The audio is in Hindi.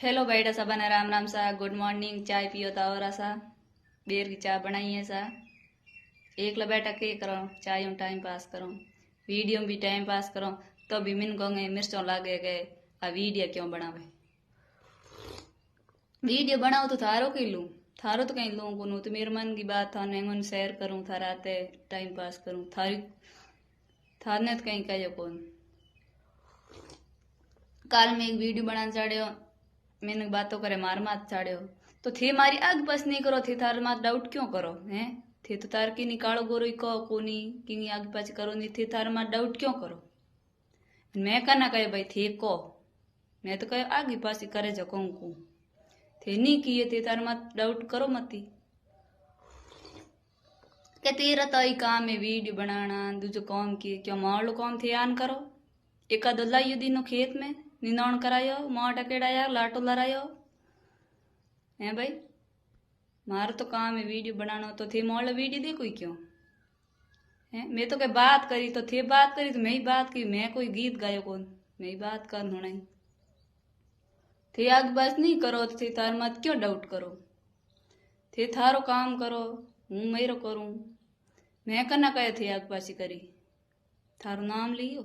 हेलो बेटा सबने राम राम सा। Good morning. चाय पियो था और सा देर की चाय बनाई है सा। एक ला बेटा के करो चाय में टाइम पास करो, वीडियो में भी टाइम पास करो। तो भी मिन कहोगे मिर्चों लागे गए आ वीडियो क्यों बनावे। वीडियो बनाओ तो थारो की लूँ, थारो तो कहीं लूँ को तो मेरे मन की बात था नेंगन शेयर करूँ थारा आते टाइम पास करूँ थारी थारने तो कहीं कहो कौन। कल मैं एक वीडियो बनाना चाह्यो, मैंने बातों करे मार मात चाड़ो तो थे मारी आग बस नहीं करो थे थार मात डाउट क्यों करो हैं। थे तो तार की निकालो गोरो कहो कोनी कि आग पाछ करो नहीं थे थार मात डाउट क्यों करो। मैं कहना कहे भाई थे को मैं तो कहे आगे पासी करे जो कहूँ को थे नहीं किए थे तार मात डाउट करो मती के तेरा तो ही काम है वीडियो बनाना दूजो काम किए क्यों मारो काम थे आन करो। एक आधो लाइयो दिनो खेत में निंदाण करायो माँ टकेड़ाया लाटो लड़ायो है भाई। मारो तो काम है वीडियो बनाना तो थे मोल वीडियो देखो ही क्यों है। मैं तो क्या बात करी तो थे बात करी तो मैं ही बात की, मैं कोई गीत गायो कौन मैं ही बात कर होना ही। थे आग बस नहीं करो तो थे तार मत क्यों डाउट करो। थे थारो काम करो हूँ मेरो करूँ मैं करना कहे थे आग पासी करी थारो नाम लियो।